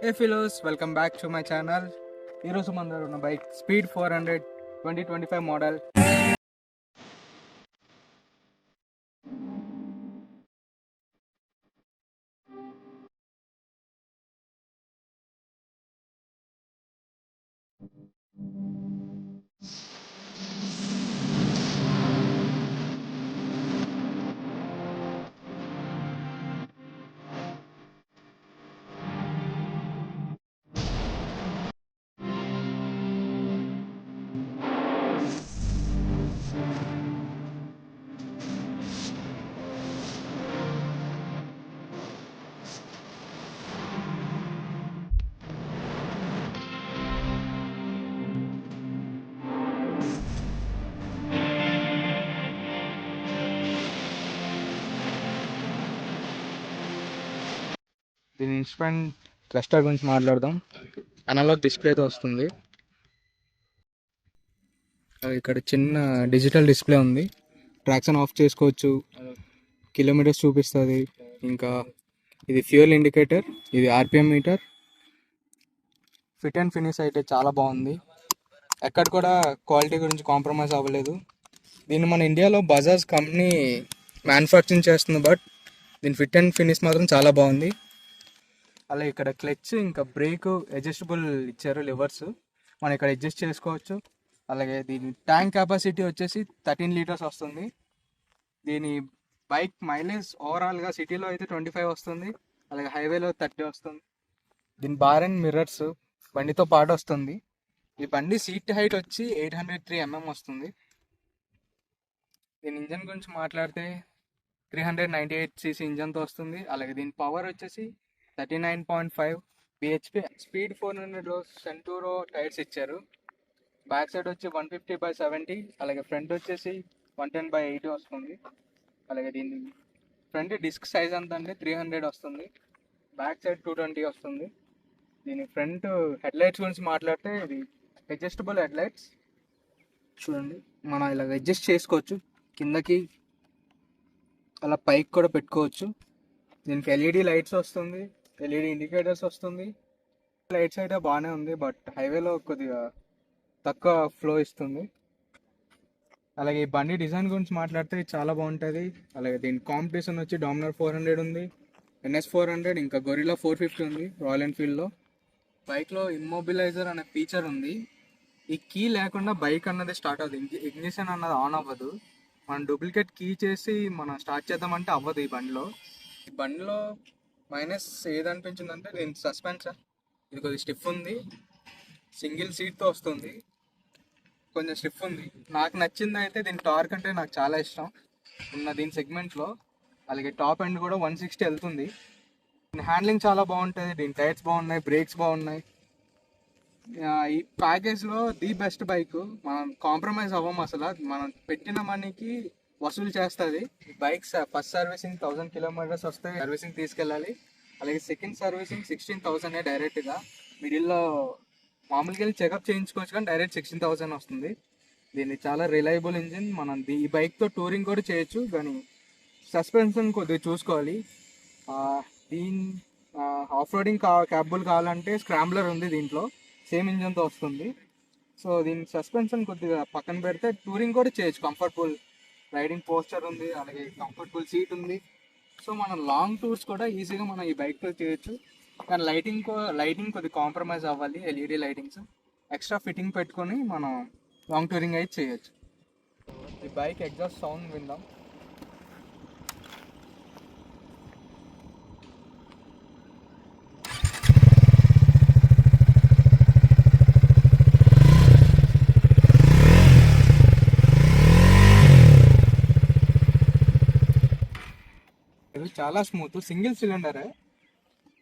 Hey fellows, welcome back to my channel. ఈరోజు మన దగ్గర ఉన్న బైక్ స్పీడ్ 400 2025 మోడల్. దీని ఇన్స్ట్రుమెంట్ క్లస్టర్ గురించి మాట్లాడదాం. అనలాగ్ డిస్ప్లేతో వస్తుంది. ఇక్కడ చిన్న డిజిటల్ డిస్ప్లే ఉంది. ట్రాక్షన్ ఆఫ్ చేసుకోవచ్చు, కిలోమీటర్స్ చూపిస్తుంది. ఇంకా ఇది ఫ్యూయల్ ఇండికేటర్, ఇది RPM meter. Fit and finish అయితే చాలా బాగుంది. ఎక్కడ కూడా క్వాలిటీ గురించి కాంప్రమైజ్ అవ్వలేదు. దీన్ని మన ఇండియాలో బజాజ్ కంపెనీ మ్యానుఫ్యాక్చరింగ్ చేస్తుంది, బట్ దీని ఫిట్ అండ్ ఫినిష్ మాత్రం చాలా బాగుంది. అలా ఇక్కడ క్లచ్ ఇంకా బ్రేక్ అడ్జస్టబుల్ ఇచ్చారు, లివర్స్ మనం ఇక్కడ అడ్జస్ట్ చేసుకోవచ్చు. అలాగే దీని ట్యాంక్ కెపాసిటీ వచ్చేసి 13 లీటర్స్ వస్తుంది. దీని బైక్ మైలేజ్ ఓవరాల్గా సిటీలో అయితే 25 వస్తుంది, అలాగే హైవేలో 30 వస్తుంది. దీని బార్ అండ్ మిర్రర్స్ బండితో పాటు వస్తుంది. ఈ బండి సీట్ హైట్ వచ్చి 803 mm వస్తుంది. దీని ఇంజన్ గురించి మాట్లాడితే 398cc ఇంజన్తో వస్తుంది. అలాగే దీని పవర్ వచ్చేసి 39.5 bhp. స్పీడ్ 400లో సెంటూరో టైర్స్ ఇచ్చారు. బ్యాక్ సైడ్ వచ్చి 150/70, అలాగే ఫ్రంట్ వచ్చేసి 110/80 వస్తుంది. అలాగే దీని ఫ్రంట్ డిస్క్ సైజ్ అంత అంటే 300 వస్తుంది, బ్యాక్ సైడ్ 220 వస్తుంది. దీని ఫ్రంట్ హెడ్లైట్స్ గురించి మాట్లాడితే ఇది అడ్జస్టబుల్ హెడ్లైట్స్ చూడండి. మనం ఇలాగ అడ్జస్ట్ చేసుకోవచ్చు, కిందకి అలా పైకి కూడా పెట్టుకోవచ్చు. దీనికి ఎల్ఈడి లైట్స్ వస్తుంది, ఎల్ఈడి ఇండికేటర్స్ వస్తుంది. లైట్స్ అయితే బాగానే ఉంది, బట్ హైవేలో కొద్దిగా తక్కువ ఫ్లో ఇస్తుంది. అలాగే ఈ బండి డిజైన్ గురించి మాట్లాడితే చాలా బాగుంటుంది. అలాగే దీని కాంపిటీషన్ వచ్చి డామినర్ 400 ఉంది, NS 400, ఇంకా గొరిల్లా 450 ఉంది రాయల్ ఎన్ఫీల్డ్లో. బైక్లో ఇమ్మొబిలైజర్ అనే ఫీచర్ ఉంది. ఈ కీ లేకుండా బైక్ అన్నది స్టార్ట్ అవుతుంది, ఇగ్నిషన్ అన్నది ఆన్ అవ్వదు. మనం డూప్లికేట్ కీ చేసి మనం స్టార్ట్ చేద్దామంటే అవ్వదు. ఈ బండిలో మైనస్ ఏదనిపించిందంటే దీని సస్పెన్షన్, ఇది కొద్దిగా స్టిఫ్ ఉంది. సింగిల్ సీట్తో వస్తుంది, కొంచెం స్టిఫ్ ఉంది. నాకు నచ్చింది అయితే దీని టార్క్ అంటే నాకు చాలా ఇష్టం ఉన్న దీని సెగ్మెంట్లో. అలాగే టాప్ ఎండ్ కూడా 160 వెళ్తుంది. దీని హ్యాండ్లింగ్ చాలా బాగుంటుంది, దీని టైర్స్ బాగున్నాయి, బ్రేక్స్ బాగున్నాయి. ఈ ప్యాకేజ్లో ది బెస్ట్ బైక్. మనం కాంప్రమైజ్ అవ్వం అసలు, మనం పెట్టిన మనీకి వసూలు చేస్తుంది. బైక్ ఫస్ట్ సర్వీసింగ్ 1000 కిలోమీటర్స్ వస్తే సర్వీసింగ్ తీసుకెళ్ళాలి. అలాగే సెకండ్ సర్వీసింగ్ 16,000 డైరెక్ట్గా. మిడిల్లో మామూలుగా వెళ్ళి చెకప్ చేయించుకోవచ్చు, కానీ డైరెక్ట్ 16,000 వస్తుంది. దీన్ని చాలా రిలయబుల్ ఇంజిన్. మనం ఈ బైక్తో టూరింగ్ కూడా చేయొచ్చు, కానీ సస్పెన్షన్ కొద్దిగా చూసుకోవాలి. దీని ఆఫ్ రోడింగ్ క్యాపబుల్ కావాలంటే స్క్రాంబ్లర్ ఉంది దీంట్లో, సేమ్ ఇంజన్తో వస్తుంది. సో దీని సస్పెన్షన్ కొద్దిగా పక్కన పెడితే టూరింగ్ కూడా చేయొచ్చు. కంఫర్టబుల్ రైడింగ్ పోస్చర్ ఉంది, అలాగే కంఫర్టబుల్ సీట్ ఉంది. సో మనం లాంగ్ టూర్స్ కూడా ఈజీగా మనం ఈ బైక్తో చేయొచ్చు. కానీ లైటింగ్ కొద్దిగా కాంప్రమైజ్ అవ్వాలి. ఎల్ఈడి లైటింగ్స్ ఎక్స్ట్రా ఫిట్టింగ్ పెట్టుకొని మనం లాంగ్ టూరింగ్ అయితే చేయొచ్చు. ఈ బైక్ ఎగ్జాస్ట్ సౌండ్ విందాం. ఇది చాలా స్మూత్, సింగిల్ సిలిండరే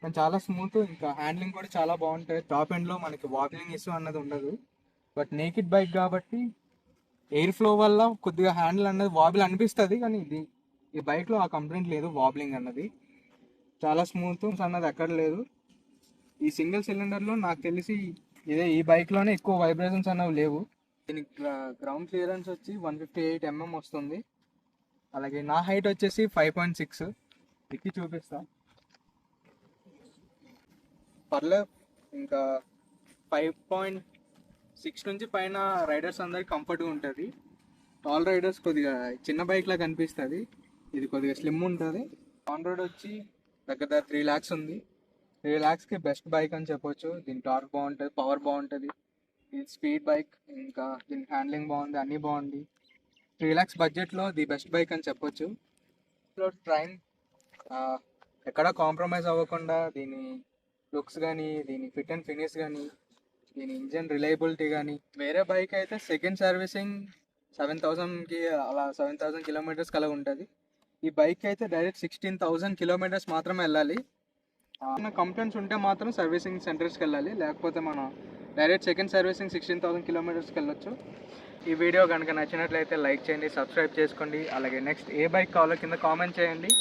కానీ చాలా స్మూత్. ఇంకా హ్యాండ్లింగ్ కూడా చాలా బాగుంటుంది. టాప్ ఎండ్లో మనకి వాబ్లింగ్ ఇష్యూ అన్నది ఉండదు. బట్ నేకిడ్ బైక్ కాబట్టి ఎయిర్ ఫ్లో వల్ల కొద్దిగా హ్యాండిల్ అన్నది వాబిల్ అనిపిస్తుంది, కానీ ఈ బైక్లో ఆ కంప్లైంట్ లేదు. వాబ్లింగ్ అన్నది చాలా స్మూత్ అన్నది ఎక్కడ లేదు. ఈ సింగిల్ సిలిండర్లో నాకు తెలిసి ఈ బైక్లోనే ఎక్కువ వైబ్రేషన్స్ అన్నవి లేవు. దీనికి గ్రౌండ్ క్లియరెన్స్ వచ్చి 158 mm వస్తుంది. అలాగే నా హైట్ వచ్చేసి 5.6. ఎక్కి చూపిస్తా. పర్లేదు. ఇంకా 5.6 నుంచి పైన రైడర్స్ అందరికి కంఫర్ట్గా ఉంటుంది. టాల్ రైడర్స్ కొద్దిగా చిన్న బైక్లా కనిపిస్తుంది. ఇది కొద్దిగా స్లిమ్ ఉంటుంది. ఆన్ రోడ్ వచ్చి దగ్గర 3 lakhs ఉంది. 3 lakhsకి బెస్ట్ బైక్ అని చెప్పొచ్చు. దీని టార్క్ బాగుంటుంది, పవర్ బాగుంటుంది, ఇది స్పీడ్ బైక్, ఇంకా దీని హ్యాండ్లింగ్ బాగుంది, అన్నీ బాగుంది. 3 lakhs బడ్జెట్లో ది బెస్ట్ బైక్ అని చెప్పొచ్చు. ట్రైన్ ఎక్కడ కాంప్రమైజ్ అవ్వకుండా దీని లుక్స్ కానీ, దీని ఫిట్ అండ్ ఫినిష్ కానీ, దీని ఇంజన్ రిలయబిలిటీ కానీ, వేరే బైక్ అయితే సెకండ్ సర్వీసింగ్ 7,000కి అలా 7,000 కిలోమీటర్స్కి అలా ఉంటుంది. ఈ బైక్ అయితే డైరెక్ట్ 16,000 కిలోమీటర్స్ మాత్రమే వెళ్ళాలి. కంప్లైంట్స్ ఉంటే మాత్రం సర్వీసింగ్ సెంటర్స్కి వెళ్ళాలి, లేకపోతే మనం డైరెక్ట్ సెకండ్ సర్వీసింగ్ 16,000 కిలోమీటర్స్కి వెళ్ళొచ్చు. ఈ వీడియో కనుక నచ్చినట్లయితే లైక్ చేయండి, సబ్స్క్రైబ్ చేసుకోండి. అలాగే నెక్స్ట్ ఏ బైక్ కావాలో కింద కామెంట్ చేయండి.